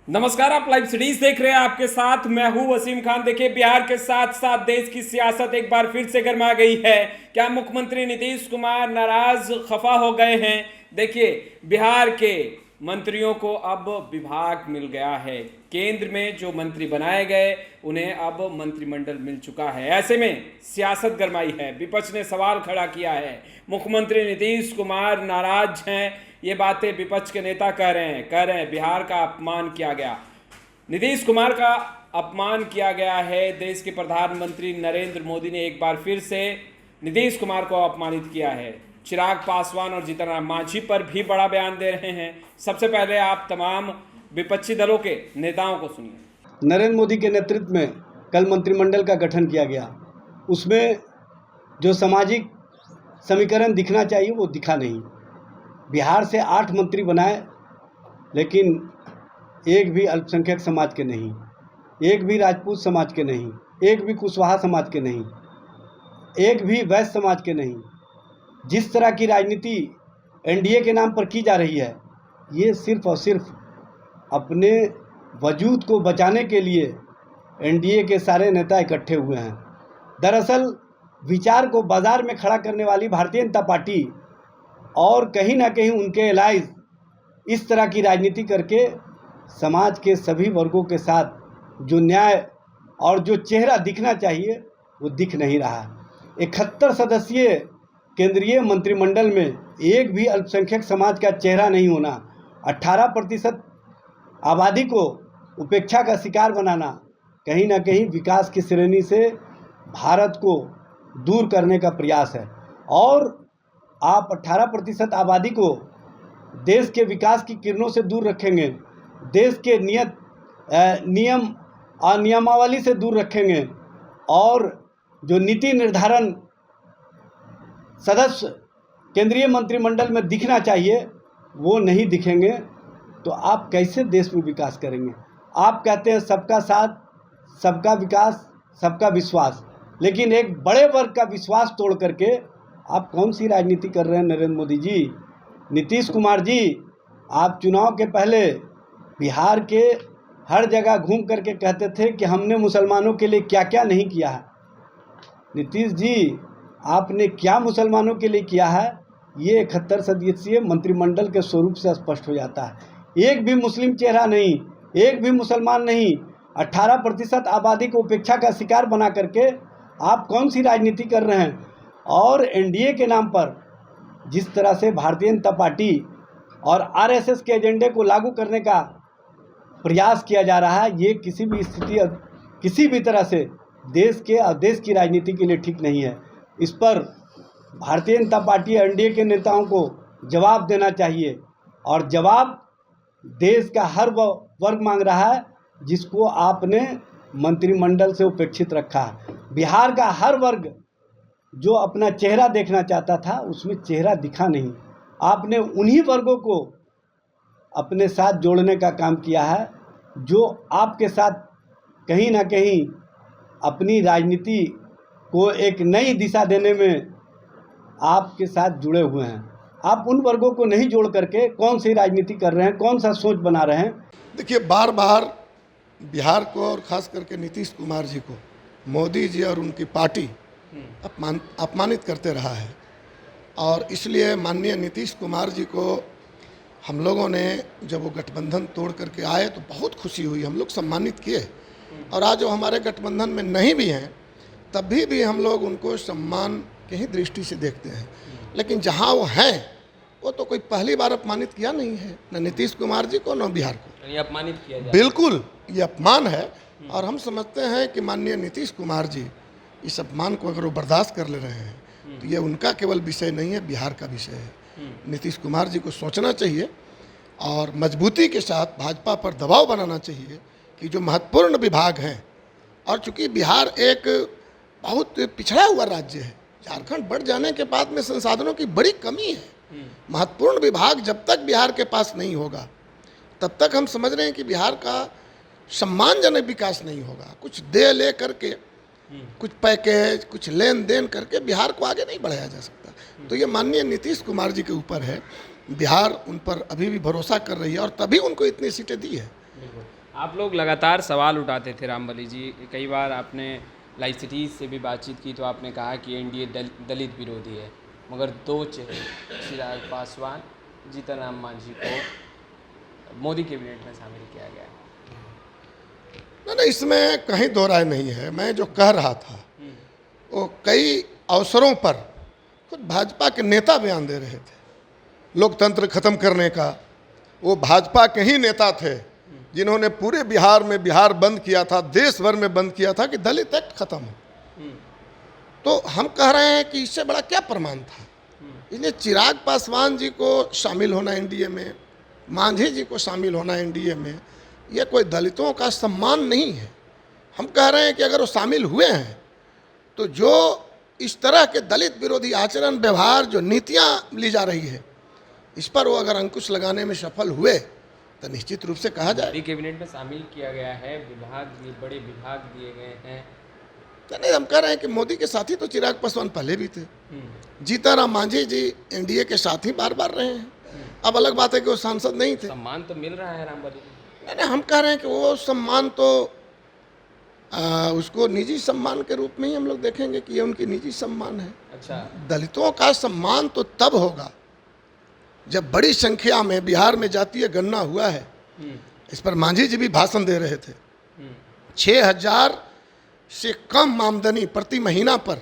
नमस्कार, आप live series देख रहे हैं। आपके साथ मैं हूं वसीम खान। देखिए, बिहार के साथ साथ देश की सियासत एक बार फिर से गर्मा गई है। क्या मुख्यमंत्री नीतीश कुमार नाराज खफा हो गए हैं? देखिए, बिहार के मंत्रियों को अब विभाग मिल गया है। केंद्र में जो मंत्री बनाए गए उन्हें अब मंत्रिमंडल मिल चुका है। ऐसे में सियासत गरमाई है। विपक्ष ने सवाल खड़ा किया है, मुख्यमंत्री नीतीश कुमार नाराज हैं। ये बातें विपक्ष के नेता कह रहे हैं बिहार का अपमान किया गया, नीतीश कुमार का अपमान किया गया है। देश के प्रधानमंत्री नरेंद्र मोदी ने एक बार फिर से नीतीश कुमार को अपमानित किया है। चिराग पासवान और जीतन राम मांझी पर भी बड़ा बयान दे रहे हैं। सबसे पहले आप तमाम विपक्षी दलों के नेताओं को सुनिए। नरेंद्र मोदी के नेतृत्व में कल मंत्रिमंडल का गठन किया गया। उसमें जो सामाजिक समीकरण दिखना चाहिए वो दिखा नहीं। बिहार से 8 मंत्री बनाए, लेकिन एक भी अल्पसंख्यक समाज के नहीं, एक भी राजपूत समाज के नहीं, एक भी कुशवाहा समाज के नहीं, एक भी वैश्य समाज के नहीं। जिस तरह की राजनीति एनडीए के नाम पर की जा रही है, ये सिर्फ और सिर्फ अपने वजूद को बचाने के लिए एनडीए के सारे नेता इकट्ठे हुए हैं। दरअसल विचार को बाजार में खड़ा करने वाली भारतीय जनता पार्टी और कहीं ना कहीं उनके एलाइज इस तरह की राजनीति करके समाज के सभी वर्गों के साथ जो न्याय और जो चेहरा दिखना चाहिए वो दिख नहीं रहा। 71 सदस्यीय केंद्रीय मंत्रिमंडल में एक भी अल्पसंख्यक समाज का चेहरा नहीं होना, 18% आबादी को उपेक्षा का शिकार बनाना कहीं ना कहीं विकास की श्रेणी से भारत को दूर करने का प्रयास है। और आप 18% आबादी को देश के विकास की किरणों से दूर रखेंगे, देश के नियम और नियमावली से दूर रखेंगे, और जो नीति निर्धारण सदस्य केंद्रीय मंत्रिमंडल में दिखना चाहिए वो नहीं दिखेंगे, तो आप कैसे देश में विकास करेंगे? आप कहते हैं सबका साथ, सबका विकास, सबका विश्वास, लेकिन एक बड़े वर्ग का विश्वास तोड़ करके आप कौन सी राजनीति कर रहे हैं नरेंद्र मोदी जी? नीतीश कुमार जी, आप चुनाव के पहले बिहार के हर जगह घूम करके कहते थे कि हमने मुसलमानों के लिए क्या क्या नहीं किया है। नीतीश जी, आपने क्या मुसलमानों के लिए किया है, ये 71 सदस्यीय मंत्रिमंडल के स्वरूप से स्पष्ट हो जाता है। एक भी मुस्लिम चेहरा नहीं, एक भी मुसलमान नहीं, 18% आबादी को उपेक्षा का शिकार बना करके आप कौन सी राजनीति कर रहे हैं? और एनडीए के नाम पर जिस तरह से भारतीय जनता पार्टी और आरएसएस के एजेंडे को लागू करने का प्रयास किया जा रहा है, ये किसी भी स्थिति, किसी भी तरह से देश के और देश की राजनीति के लिए ठीक नहीं है। इस पर भारतीय जनता पार्टी एनडीए के नेताओं को जवाब देना चाहिए, और जवाब देश का हर वर्ग मांग रहा है जिसको आपने मंत्रिमंडल से उपेक्षित रखा है। बिहार का हर वर्ग जो अपना चेहरा देखना चाहता था उसमें चेहरा दिखा नहीं। आपने उन्हीं वर्गों को अपने साथ जोड़ने का काम किया है जो आपके साथ कहीं ना कहीं अपनी राजनीति को एक नई दिशा देने में आपके साथ जुड़े हुए हैं। आप उन वर्गों को नहीं जोड़ करके कौन सी राजनीति कर रहे हैं, कौन सा सोच बना रहे हैं? देखिए, बार बार बिहार को और ख़ास करके नीतीश कुमार जी को मोदी जी और उनकी पार्टी अपमानित करते रहा है, और इसलिए माननीय नीतीश कुमार जी को हम लोगों ने जब वो गठबंधन तोड़ करके आए तो बहुत खुशी हुई, हम लोग सम्मानित किए। और आज जो हमारे गठबंधन में नहीं भी हैं तभी भी हम लोग उनको सम्मान की ही दृष्टि से देखते हैं। लेकिन जहाँ वो हैं वो तो कोई पहली बार अपमानित किया नहीं है, न नीतीश कुमार जी को न बिहार को। ये अपमानित किया जाए, बिल्कुल ये अपमान है। और हम समझते हैं कि माननीय नीतीश कुमार जी इस अपमान को अगर वो बर्दाश्त कर ले रहे हैं तो ये उनका केवल विषय नहीं है, बिहार का विषय है। नीतीश कुमार जी को सोचना चाहिए और मजबूती के साथ भाजपा पर दबाव बनाना चाहिए कि जो महत्वपूर्ण विभाग हैं, और चूँकि बिहार एक बहुत पिछड़ा हुआ राज्य है, झारखंड बढ़ जाने के बाद में संसाधनों की बड़ी कमी है। महत्वपूर्ण विभाग जब तक बिहार के पास नहीं होगा तब तक हम समझ रहे हैं कि बिहार का सम्मानजनक विकास नहीं होगा। कुछ दे ले करके, कुछ पैकेज, कुछ लेन देन करके बिहार को आगे नहीं बढ़ाया जा सकता। तो ये माननीय नीतीश कुमार जी के ऊपर है। बिहार उन पर अभी भी भरोसा कर रही है और तभी उनको इतनी सीटें दी है। आप लोग लगातार सवाल उठाते थे रामबली जी, कई बार आपने लाइव सिटीज़ से भी बातचीत की तो आपने कहा कि एनडीए दलित विरोधी है, मगर दो चेहरे चिराग पासवान, जीतन राम मांझी को मोदी कैबिनेट में शामिल किया गया। नहीं, इसमें कहीं दो राय नहीं है। मैं जो कह रहा था वो कई अवसरों पर खुद भाजपा के नेता बयान दे रहे थे लोकतंत्र खत्म करने का। वो भाजपा के ही नेता थे जिन्होंने पूरे बिहार में बिहार बंद किया था, देश भर में बंद किया था कि दलित एक्ट खत्म हो। तो हम कह रहे हैं कि इससे बड़ा क्या प्रमाण था। इसलिए चिराग पासवान जी को शामिल होना एनडीए में, मांझी जी को शामिल होना एनडीए में, यह कोई दलितों का सम्मान नहीं है। हम कह रहे हैं कि अगर वो शामिल हुए हैं तो जो इस तरह के दलित विरोधी आचरण, व्यवहार, जो नीतियां ली जा रही है, इस पर वो अगर अंकुश लगाने में सफल हुए तो निश्चित रूप से कहा जाए। कैबिनेट में शामिल किया गया है, बड़े विभाग दिए गए हैं। नहीं, हम कह रहे हैं कि मोदी के साथी तो चिराग पासवान पहले भी थे। जीतन राम मांझी जी एनडीए के साथी बार बार रहे हैं। अब अलग बात है कि वो सांसद नहीं थे। सम्मान तो मिल रहा है रामबली जी। नहीं, हम कह रहे हैं कि वो सम्मान तो उसको निजी सम्मान के रूप में ही हम लोग देखेंगे कि ये उनकी निजी सम्मान है। अच्छा, दलितों का सम्मान तो तब होगा जब बड़ी संख्या में बिहार में जातीय गणना हुआ है। इस पर मांझी जी भी भाषण दे रहे थे। 6,000 से कम आमदनी प्रति महीना पर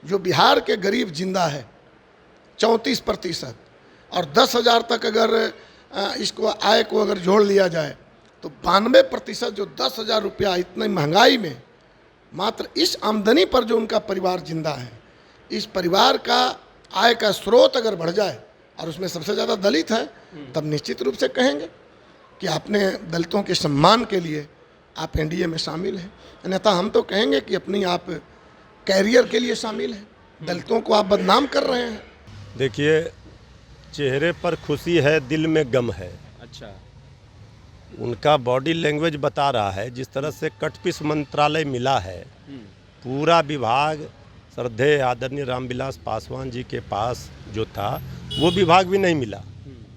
जो बिहार के गरीब जिंदा है 34%, और 10,000 तक अगर इसको आय को अगर जोड़ लिया जाए तो 92%, जो 10,000 रुपया इतनी महंगाई में मात्र इस आमदनी पर जो उनका परिवार जिंदा है, इस परिवार का आय का स्रोत अगर बढ़ जाए और उसमें सबसे ज़्यादा दलित है, तब निश्चित रूप से कहेंगे कि आपने दलितों के सम्मान के लिए आप एनडीए में शामिल हैं। अन्यथा हम तो कहेंगे कि अपनी आप कैरियर के लिए शामिल हैं, दलितों को आप बदनाम कर रहे हैं। देखिए, चेहरे पर खुशी है, दिल में गम है। अच्छा, उनका बॉडी लैंग्वेज बता रहा है। जिस तरह से कटपीस मंत्रालय मिला है, पूरा विभाग श्रद्धेय आदरणीय रामविलास पासवान जी के पास जो था वो विभाग भी नहीं मिला,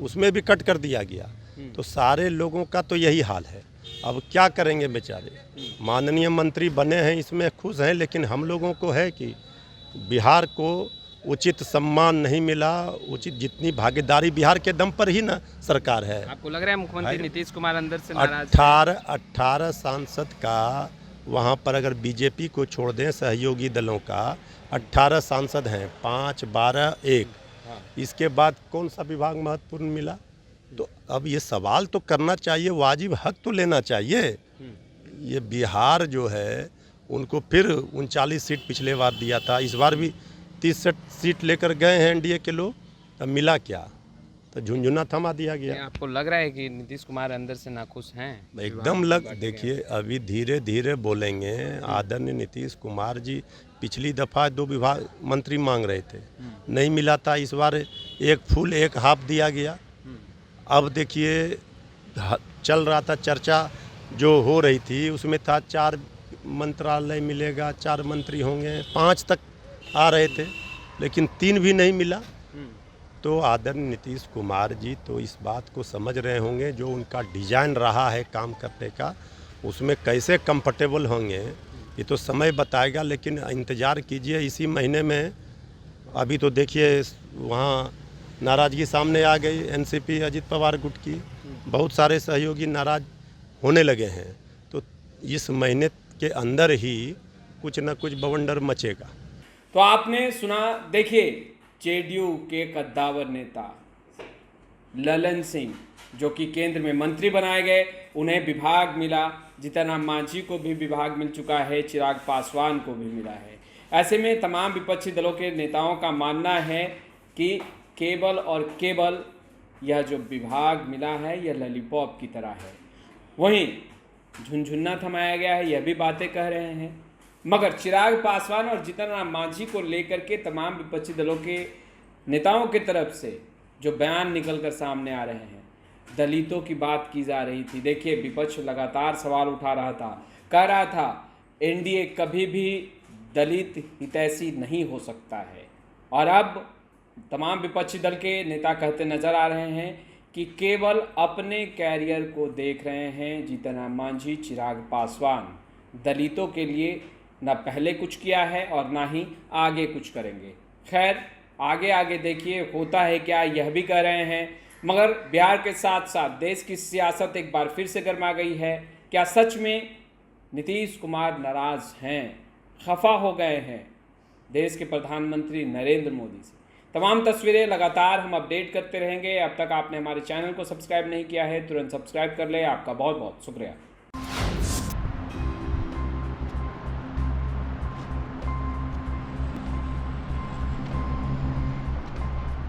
उसमें भी कट कर दिया गया। तो सारे लोगों का तो यही हाल है। अब क्या करेंगे बेचारे। माननीय मंत्री बने हैं, इसमें खुश हैं, लेकिन हम लोगों को है कि बिहार को उचित सम्मान नहीं मिला। उचित जितनी भागीदारी बिहार के दम पर ही ना सरकार है। आपको लग रहा है मुख्यमंत्री नीतीश कुमार अंदर से नाराज? 18 सांसद का वहाँ पर अगर बीजेपी को छोड़ दें, सहयोगी दलों का 18 सांसद हैं, 5, 12, 1। इसके बाद कौन सा विभाग महत्वपूर्ण मिला? तो अब ये सवाल तो करना चाहिए, वाजिब हक तो लेना चाहिए। ये बिहार जो है उनको फिर 39 सीट पिछले बार दिया था, इस बार भी 30 सीट लेकर गए हैं एनडीए के लोग। तब मिला क्या? तो झुंझुना थमा दिया गया। आपको लग रहा है कि नीतीश कुमार अंदर से नाखुश हैं? एकदम देखिए, अभी धीरे धीरे बोलेंगे। आदरणीय नीतीश कुमार जी पिछली दफ़ा 2 विभाग मंत्री मांग रहे थे, नहीं मिला था। इस बार 1 फुल 1 हाफ दिया गया। अब देखिए, चल रहा था चर्चा जो हो रही थी, उसमें था 4 मंत्रालय मिलेगा, 4 मंत्री होंगे, 5 तक आ रहे थे, लेकिन 3 भी नहीं मिला। तो आदरणीय नीतीश कुमार जी तो इस बात को समझ रहे होंगे, जो उनका डिजाइन रहा है काम करने का, उसमें कैसे कंफर्टेबल होंगे ये तो समय बताएगा। लेकिन इंतज़ार कीजिए, इसी महीने में। अभी तो देखिए वहाँ नाराज़गी सामने आ गई, एनसीपी अजित पवार गुट की, बहुत सारे सहयोगी नाराज़ होने लगे हैं। तो इस महीने के अंदर ही कुछ न कुछ बवंडर मचेगा। तो आपने सुना, देखिए, जेडीयू के कद्दावर नेता ललन सिंह जो कि केंद्र में मंत्री बनाए गए, उन्हें विभाग मिला। जीतन राम मांझी को भी विभाग मिल चुका है, चिराग पासवान को भी मिला है। ऐसे में तमाम विपक्षी दलों के नेताओं का मानना है कि केवल और केवल यह जो विभाग मिला है यह लॉलीपॉप की तरह है। वहीं झुनझुना थमाया गया है, यह भी बातें कह रहे हैं। मगर चिराग पासवान और जीतन राम मांझी को लेकर के तमाम विपक्षी दलों के नेताओं की तरफ से जो बयान निकल कर सामने आ रहे हैं, दलितों की बात की जा रही थी। देखिए, विपक्ष लगातार सवाल उठा रहा था, कह रहा था एनडीए कभी भी दलित हितैषी नहीं हो सकता है। और अब तमाम विपक्षी दल के नेता कहते नजर आ रहे हैं कि केवल अपने कैरियर को देख रहे हैं जीतन राम मांझी, चिराग पासवान। दलितों के लिए न पहले कुछ किया है और ना ही आगे कुछ करेंगे। खैर, आगे आगे देखिए होता है क्या, यह भी कह रहे हैं। मगर बिहार के साथ साथ देश की सियासत एक बार फिर से गर्मा गई है। क्या सच में नीतीश कुमार नाराज़ हैं, खफा हो गए हैं देश के प्रधानमंत्री नरेंद्र मोदी से? तमाम तस्वीरें लगातार हम अपडेट करते रहेंगे। अब तक आपने हमारे चैनल को सब्सक्राइब नहीं किया है, तुरंत सब्सक्राइब कर ले। आपका बहुत बहुत शुक्रिया।